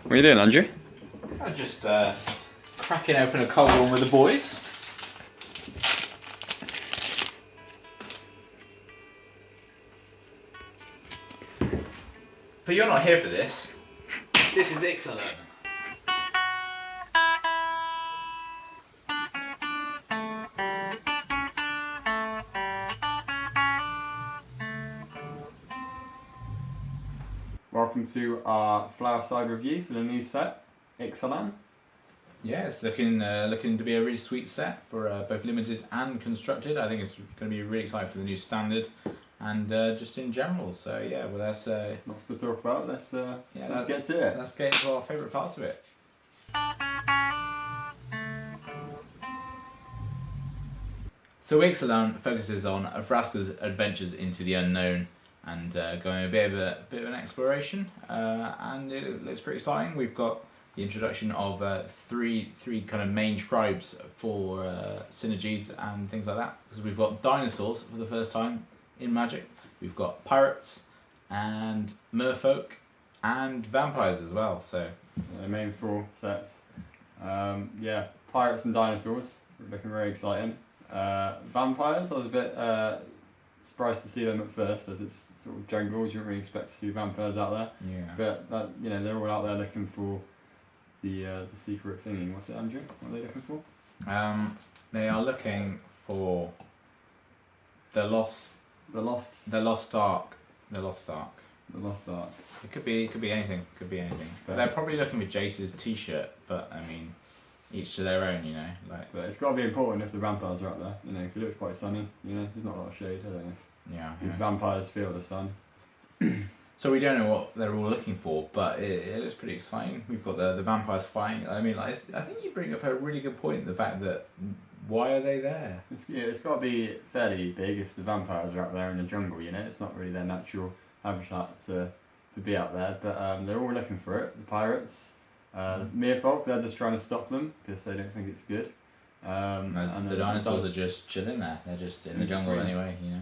What are you doing, Andrew? I'm just cracking open a cold one with the boys. But you're not here for this. This is Ixalan. Welcome to our Fireside review for the new set, Ixalan. Yeah, it's looking to be a really sweet set for both limited and constructed. I think it's going to be really exciting for the new standard and just in general. So yeah, well that's Lots to talk about. Let's get to it. Let's get into our favourite parts of it. So Ixalan focuses on Vraska's adventures into the unknown and going a bit of an exploration, and it looks pretty exciting. We've got the introduction of three kind of main tribes for synergies and things like that. Because we've got dinosaurs for the first time in Magic. We've got pirates and merfolk and vampires as well. So the main four sets. Yeah, pirates and dinosaurs looking very exciting. Vampires, I was a bit surprised to see them at first, as it's sort of jungles. You don't really expect to see vampires out there. yeah. But you know, they're all out there looking for the secret thingy. What's it, Andrew? What are they looking for? They are looking for the lost ark. It could be anything. But they're probably looking for Jace's t-shirt. But I mean, each to their own, you know. But it's got to be important if the vampires are out there, you know, because it looks quite sunny. You know, there's not a lot of shade, I don't know. Yeah. These vampires feel the sun. So we don't know what they're all looking for, but it looks pretty exciting. We've got the vampires fighting. I mean, I think you bring up a really good point. The fact that why are they there? It's got to be fairly big if the vampires are out there in the jungle. You know, it's not really their natural habitat to be out there. But they're all looking for it. The pirates, merfolk, they're just trying to stop them because they don't think it's good. And the dinosaurs are just chilling there. They're just in the jungle anyway. You know,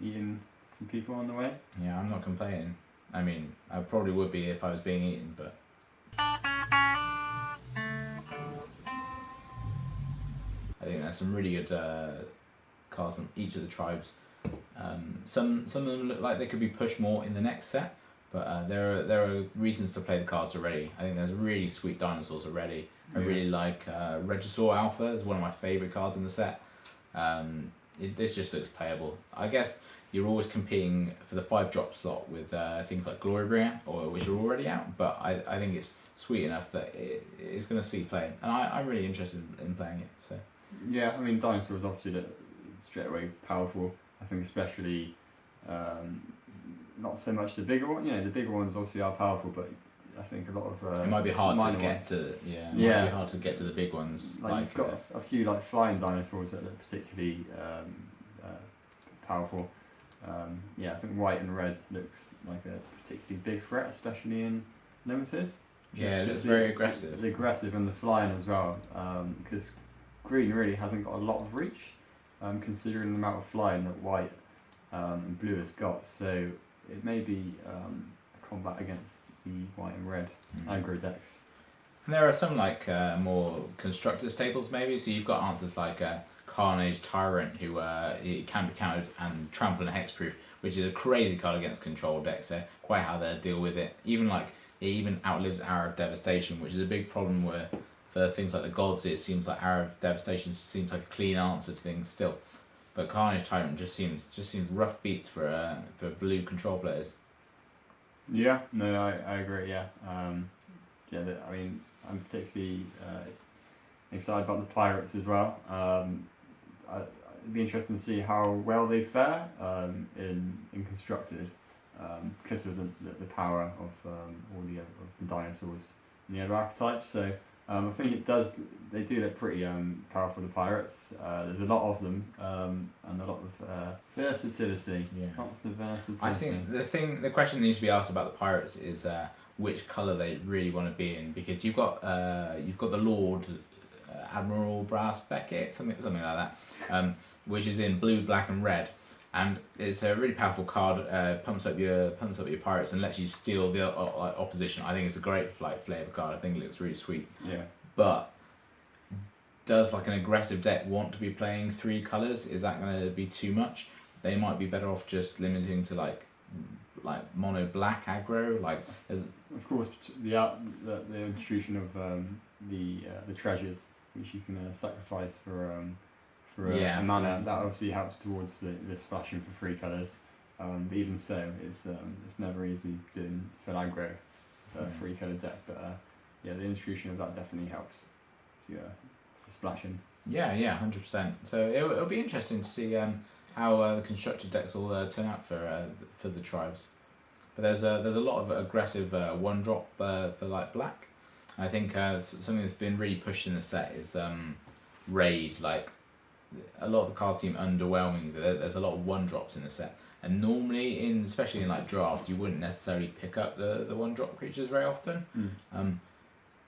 eating some people on the way. Yeah, I'm not complaining. I mean, I probably would be if I was being eaten, but. I think there's some really good cards from each of the tribes. Some of them look like they could be pushed more in the next set, but there are reasons to play the cards already. I think there's really sweet dinosaurs already. I really like Regisaur Alpha. It's one of my favourite cards in the set. This just looks playable. I guess you're always competing for the 5-drop slot with things like Glorybringer, which are already out, but I think it's sweet enough that it's going to see play, and I'm really interested in playing it. So. Yeah, I mean, dinosaurs obviously look straight away powerful. I think especially not so much the bigger one. You know, the bigger ones obviously are powerful, but I think a lot of it might be hard to get ones. to. Yeah, it might be hard to get to the big ones. Like you've got a few like flying dinosaurs that look particularly powerful. Yeah, I think white and red looks like a particularly big threat, especially in limited. Yeah, it looks very aggressive. The aggressive and the flying as well, because green really hasn't got a lot of reach, considering the amount of flying that white and blue has got. So it may be a combat against the white and red aggro decks. And there are some like more constructed staples maybe. So you've got answers like Carnage Tyrant, who it can be countered, and Trample and Hexproof, which is a crazy card against control decks. So quite how they deal with it. It even outlives Hour of Devastation, which is a big problem where for things like the gods, it seems like Hour of Devastation seems like a clean answer to things still. But Carnage Tyrant just seems rough beats for blue control players. Yeah, no, I agree. Yeah, I mean, I'm particularly excited about the pirates as well. It'd be interesting to see how well they fare in constructed, because of the power of all the dinosaurs and the other archetypes. So I think they do look pretty powerful, the pirates. There's a lot of them, and a lot of versatility. Yeah. Lots of versatility. I think the question that needs to be asked about the pirates is which colour they really want to be in, because you've got the Lord Admiral Brass Beckett, something like that, which is in blue, black, and red. and it's a really powerful card. Pumps up your pirates and lets you steal the opposition. I think it's a great flavor card. I think it looks really sweet. Yeah. But does like an aggressive deck want to be playing 3 colours? Is that going to be too much? They might be better off just limiting to like mono black aggro. Like, of course, the introduction of the treasures, which you can sacrifice for a mana, that obviously helps towards the splashing for 3 colours. But even so, it's never easy doing full aggro for a 3 colour deck. But yeah, the introduction of that definitely helps to for splashing. Yeah, 100%. So it'll be interesting to see how the constructed decks will turn out for the tribes. But there's a lot of aggressive 1-drop for like black. I think something that's been really pushed in the set is raid. Like, a lot of the cards seem underwhelming. There's a lot of 1-drops in the set, and normally especially in like draft, you wouldn't necessarily pick up the 1-drop creatures very often,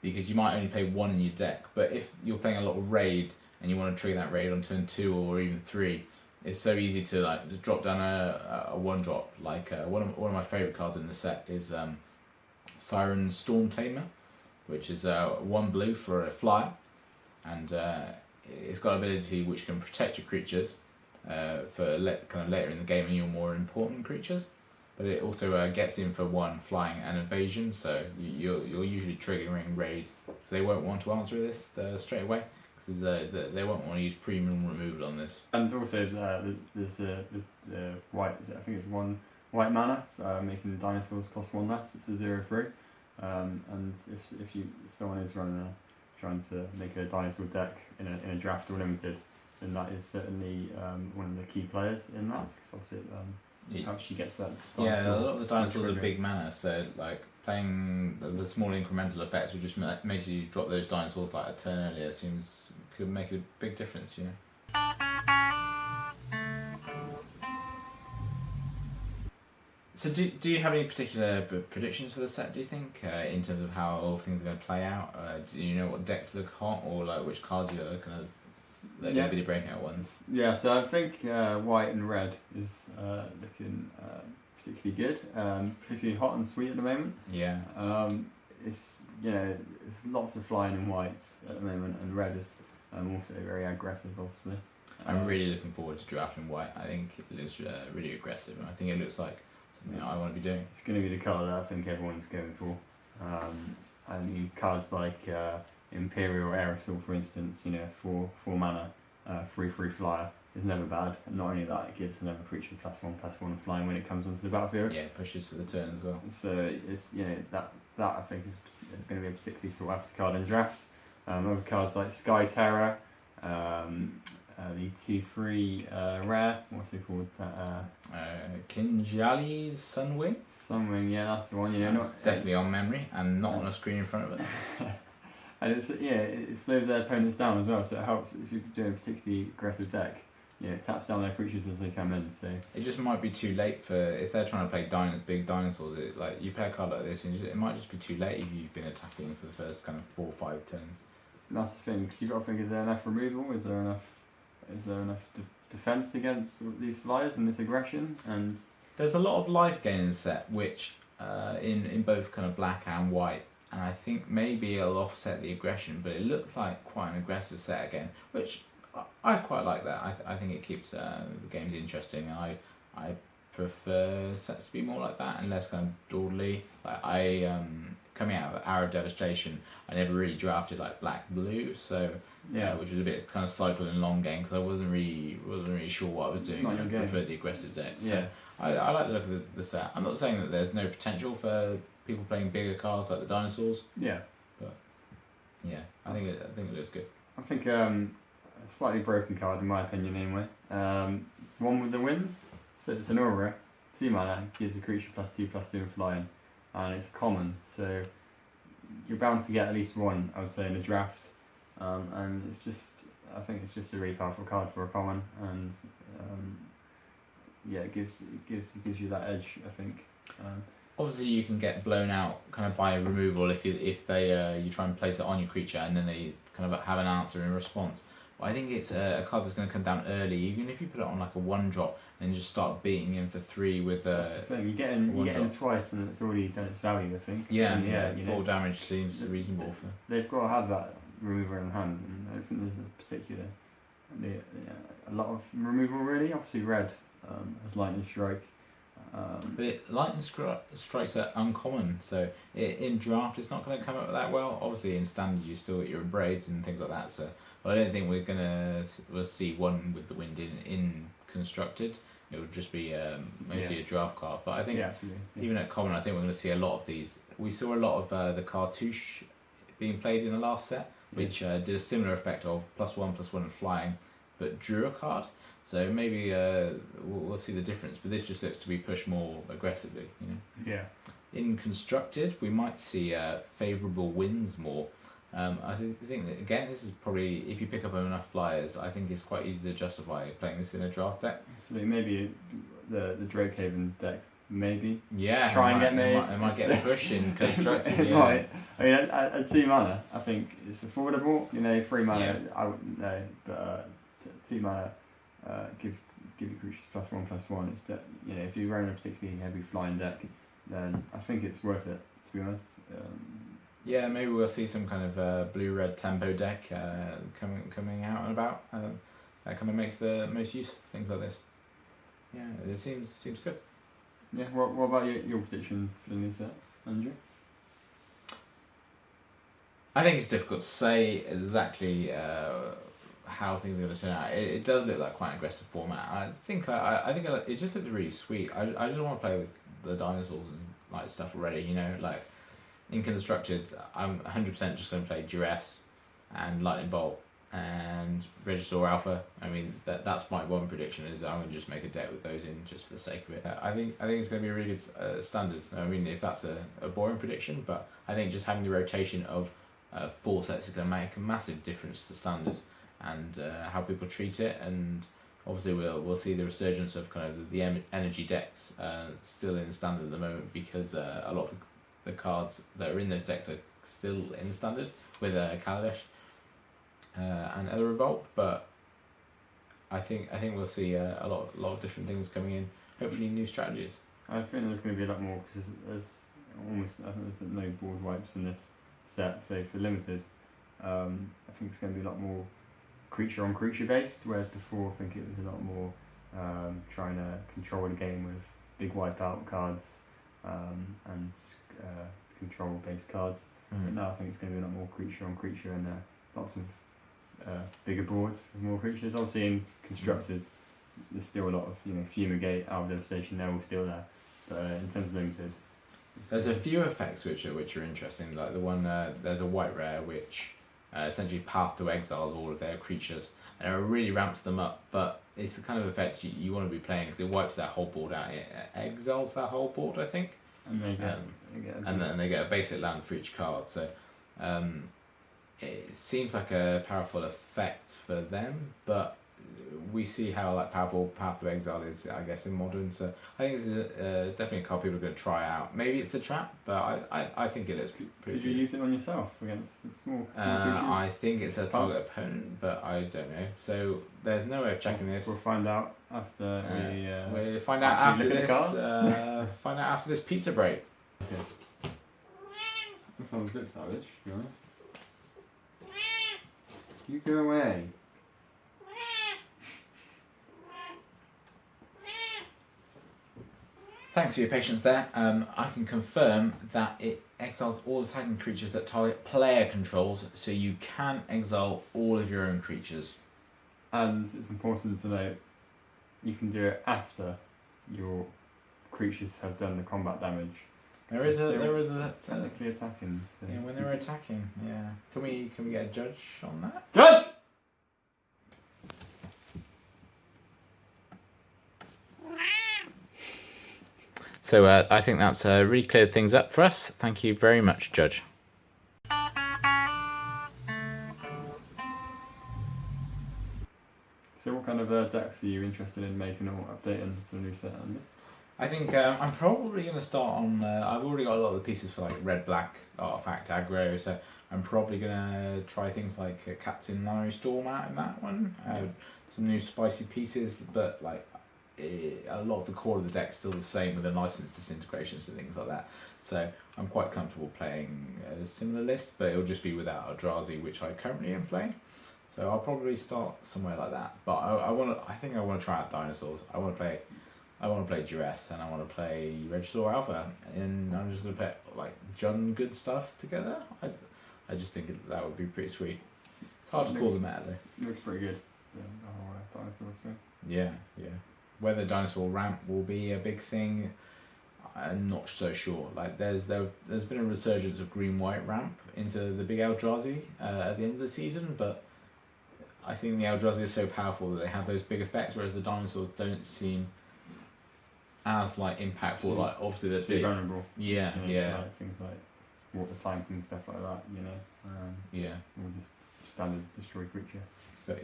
because you might only play 1 in your deck. But if you're playing a lot of raid and you want to trigger that raid on turn 2 or even 3, it's so easy to drop down a 1-drop. Like one of my favourite cards in the set is Siren Storm Tamer, which is 1 blue for a flyer, and it's got an ability which can protect your creatures for kind of later in the game and your more important creatures. But it also gets in for 1 flying and evasion, so you're usually triggering raid. So they won't want to answer this straight away, because they won't want to use premium removal on this. And also there's the white, I think it's 1 white mana, making the dinosaurs cost 1 less. It's a 0/3. And if someone is trying to make a dinosaur deck in a draft or limited, then that is certainly one of the key players in that. Because obviously how she gets that. Yeah, a lot of the dinosaurs are big mana, so like playing the small incremental effects will just makes you drop those dinosaurs like a turn earlier. Could make a big difference, you know. So do you have any particular predictions for the set, do you think, in terms of how all things are going to play out? Do you know what decks look hot, or like which cards are going to be the breakout ones? Yeah, so I think white and red is looking particularly good, particularly hot and sweet at the moment. Yeah. It's there's lots of flying in whites at the moment, and red is also very aggressive, obviously. I'm really looking forward to drafting white. I think it looks really aggressive, and I think it looks like something I want to be doing. It's going to be the colour that I think everyone's going for. I mean, cards like Imperial Aerosol, for instance, 4 mana, 3/3 flyer is never bad. And not only that, it gives another creature +1/+1 flying when it comes onto the battlefield. Yeah, it pushes for the turn as well. So it's that I think is going to be a particularly sought after card in draft. Other cards like Sky Terror, the 2/3 rare, what's it called? Kinjali's Sunwing? Sunwing, yeah, that's the one. It's definitely on memory and not on a screen in front of it. And it slows their opponents down as well, so it helps if you're doing a particularly aggressive deck. It taps down their creatures as they come in. So it just might be too late if they're trying to play big dinosaurs. It's like you play a card like this, and it might just be too late if you've been attacking for the first kind of 4 or 5 turns. That's the thing, because you've got to think: is there enough removal? Is there enough defense against these flyers and this aggression? And there's a lot of life gain in the set, which in both kind of black and white. And I think maybe it'll offset the aggression, but it looks like quite an aggressive set again, which I quite like that. I think it keeps the games interesting. I prefer sets to be more like that and less kind of dawdly. Like coming out of Arrow Devastation, I never really drafted like black blue, so which was a bit kind of cycle and long game because I wasn't really sure what I was doing. I preferred the aggressive deck. So I like the look of the set. I'm not saying that there's no potential for people playing bigger cards like the dinosaurs. Yeah. But yeah, I think it looks good. I think a slightly broken card in my opinion anyway. One with the wind. So it's an aura, 2 mana, gives a creature +2/+2 and flying, and it's common. So you're bound to get at least one, I would say, in a draft. And I think it's just a really powerful card for a common, and it gives you that edge, I think. Obviously, you can get blown out kind of by removal if you try and place it on your creature and then they kind of have an answer in response. I think it's a card that's going to come down early. Even if you put it on like a 1-drop and just start beating in for 3 with That's the thing. You get in twice and it's already done its value, I think. Yeah, and yeah. 4 damage seems reasonable for. They've got to have that removal in hand, and I don't think there's a particular. A lot of removal really. Obviously, red has lightning strike. But lightning strikes are uncommon, so in draft it's not going to come up that well. Obviously, in standard you still get your braids and things like that. So, but I don't think we'll see one with the wind in constructed. It would just be mostly a draft card. But I think even at common, I think we're going to see a lot of these. We saw a lot of the cartouche being played in the last set, which did a similar effect of +1/+1 and flying, but drew a card. So maybe we'll see the difference, but this just looks to be pushed more aggressively, you know. Yeah. In constructed, we might see favourable wins more. I think that, again, this is probably, if you pick up enough flyers, I think it's quite easy to justify playing this in a draft deck. So maybe the Drakehaven deck, maybe. Yeah. Try and get made. It might get pushed in constructed. It might. I mean, at 2 mana, I think it's affordable. You know, 3 mana, I wouldn't know, but 2 mana. Give your creatures +1/+1. It's that, you know, if you run a particularly heavy flying deck, then I think it's worth it, to be honest. Yeah, maybe we'll see some kind of blue-red tempo deck coming out and about. That kind of makes the most use of things like this. Yeah, it seems good. Yeah. What about your predictions for the new set, Andrew? I think it's difficult to say exactly how things are going to turn out. It does look like quite an aggressive format. I think it just looks really sweet. I just want to play with the dinosaurs and like stuff already. You know, like in constructed, I'm 100% just going to play Duress and Lightning Bolt and Regisaur Alpha. I mean that's my one prediction, is I'm going to just make a deck with those in just for the sake of it. I think it's going to be a really good standard. I mean, if that's a boring prediction, but I think just having the rotation of 4 sets is going to make a massive difference to standard and how people treat it. And obviously we'll see the resurgence of kind of the energy decks still in standard at the moment, because a lot of the cards that are in those decks are still in standard with Kaladesh and other Revolt. But I think we'll see a lot of different things coming in. Hopefully new strategies. I think there's going to be a lot more, because I think there's no board wipes in this set. So for limited, I think it's going to be a lot more creature on creature based, whereas before I think it was a lot more trying to control the game with big wipeout cards and control based cards. But now I think it's going to be a lot more creature on creature, and lots of bigger boards with more creatures. Obviously in constructed there's still a lot of, you know, Fumigate, Hour of Devastation, they're all still there, but in terms of limited, there's a few effects which are interesting, like the one there's a white rare which essentially Path to Exiles all of their creatures, and it really ramps them up, but it's the kind of effect you want to be playing, because it wipes that whole board out. It exiles that whole board, I think, and they get a basic land for each card. So it seems like a powerful effect for them, but we see how like powerful Path to Exile is, I guess, in modern. So I think it's definitely a card people are going to try out. Maybe it's a trap, but I think it is pretty Did you use it on yourself against small creatures? I think it's a target opponent, but I don't know. So there's no way of checking this. We'll find out after we'll find out after this. Find out after this pizza break. Okay. That sounds a bit savage, to be honest. You go away. Thanks for your patience there. I can confirm that it exiles all attacking creatures that target player controls, so you can exile all of your own creatures. And it's important to note, you can do it after your creatures have done the combat damage. There is a technically attacking. So yeah, when they're attacking. Yeah. Can we get a judge on that? Judge! So I think that's really cleared things up for us. Thank you very much, Judge. So what kind of decks are you interested in making or updating for the new set, Andy? I think I'm probably going to start on, I've already got a lot of of the pieces for like red black artifact aggro, so I'm probably gonna try things like Captain Nano Storm out in that one. Some new spicy pieces, but like a lot of the core of the deck's still the same with the license disintegrations and things like that. So I'm quite comfortable playing a similar list, but it'll just be without Eldrazi, which I currently am playing. So I'll probably start somewhere like that. But I think I want to try out dinosaurs. I want to play Duress, and I want to play Regisaur Alpha, and I'm just going to put like Jund good stuff together. I just think that would be pretty sweet. It's hard to call them out though. Looks pretty good. Yeah, the whole dinosaur thing. Yeah. Whether dinosaur ramp will be a big thing, I'm not so sure. Like there's been a resurgence of green-white ramp into the big Eldrazi at the end of the season, but I think the Eldrazi is so powerful that they have those big effects, whereas the dinosaurs don't seem as like impactful. Like obviously they're big. Vulnerable. Yeah. Like, things like water plank and stuff like that. Or just standard destroy creature. But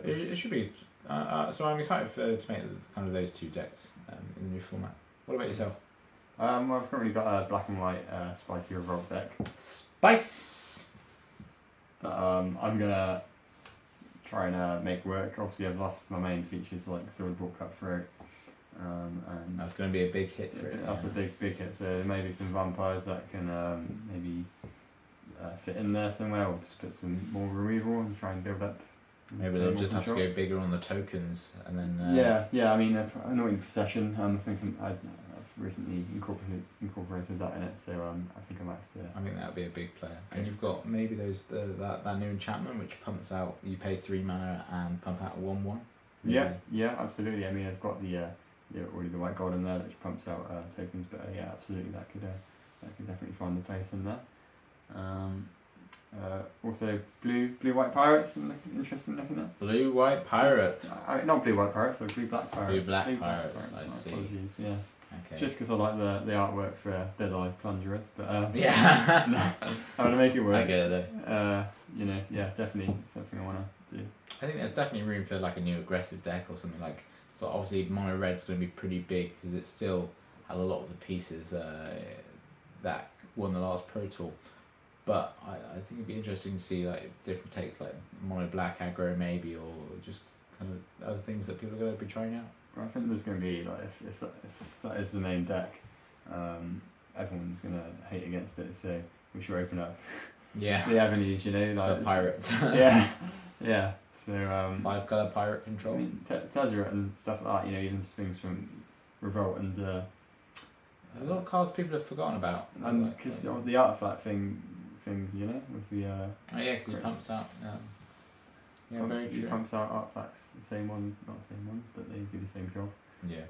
it should be. So I'm excited to make kind of those two decks in the new format. What about yourself? Well, I've currently got a black and white spicy revolt deck. Spice. But I'm gonna try and make work. Obviously, I've lost my main features like Silverbolt Cutthroat, and that's going to be a big hit for it. That's a big hit. So maybe some vampires that can maybe fit in there somewhere, or just put some more removal and try and build up. Maybe they'll just have to go bigger on the tokens, and then. Yeah. I mean, Annoying Procession. I think I've recently incorporated that in it, so I think I might have to. I think that would be a big player. And you've got maybe that new enchantment which pumps out. You pay 3 mana and pump out a 1/1. Yeah, absolutely. I mean, I've got the already the white gold in there which pumps out tokens, but yeah, absolutely that could definitely find the place in there. Also blue white pirates. I'm interested in looking at. Blue white pirates. Not blue white pirates, but blue black pirates. Blue black pirates. I see. Apologies. Yeah. Okay. Just because I like the artwork for Dead Eye Plunderers, but yeah, I'm gonna make it work. I get it though. Definitely something I wanna do. I think there's definitely room for like a new aggressive deck or something like. So obviously mono red's going to be pretty big because it still has a lot of the pieces that won the last Pro Tour. But I think it'd be interesting to see like different takes, like mono black aggro maybe, or just kind of other things that people are going to be trying out. I think there's going to be like if that is the main deck, everyone's going to hate against it. So we should open up the avenues, like the pirates. yeah. So 5-color pirate control. I mean, Tezzeret and stuff like that. Even things from Revolt and. There's a lot of cards people have forgotten about. And because of the artifact thing, with the. Because he pumps out. Very true. He pumps out artifacts, the same ones, not the same ones, but they do the same job. Yeah.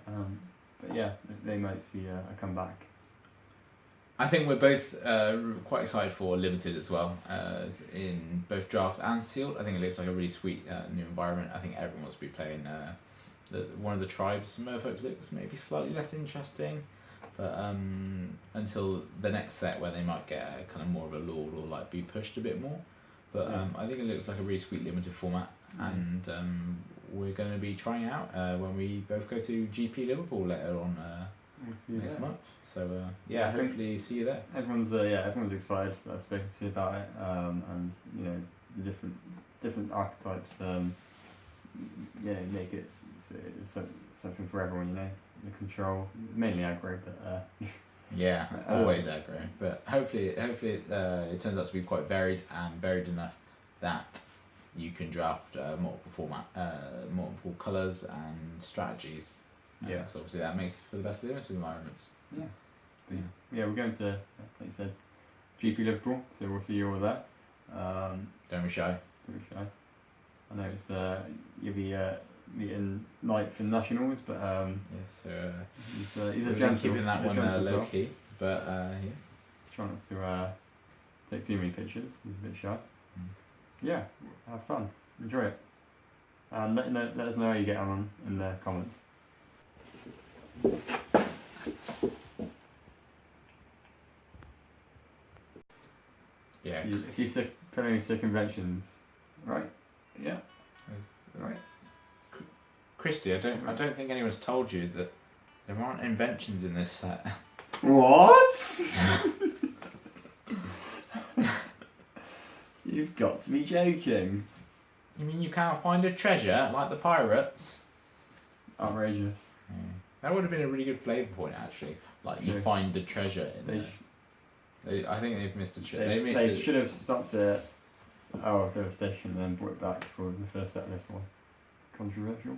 But yeah, they might see a comeback. I think we're both quite excited for Limited as well, in both draft and sealed. I think it looks like a really sweet new environment. I think everyone wants to be playing one of the tribes. Merfolk looks maybe slightly less interesting, but until the next set where they might get kind of more of a lord or like be pushed a bit more. But I think it looks like a really sweet Limited format, and we're going to be trying it out when we both go to GP Liverpool later on next month. So hopefully see you there. Everyone's excited. I've spoken to you about it, and the different archetypes. Make it something for everyone. The control, mainly aggro, but. Always aggro. But hopefully it turns out to be quite varied and varied enough that you can draft multiple colours and strategies. So obviously that makes for the best limited environments. We're going to, like you said, GP Liverpool, so we'll see you all there. Don't be shy. I know it's you'll be meeting Knight for Nationals, but he's a gentle. Keeping that one low key, but try not to take too many pictures. He's a bit shy. Yeah, have fun, enjoy it, and let us know how you get on in the comments. Yeah. If you put any sick inventions, right? Yeah. Right. Christy, I don't think anyone's told you that there aren't inventions in this set. What? to be joking. You mean you can't find a treasure like the pirates? Outrageous. Yeah. That would have been a really good flavour point, actually. Like, you True. find a treasure in there. I think they've missed a treasure. They should have stopped at Devastation and then brought it back for the first set of this one. Controversial.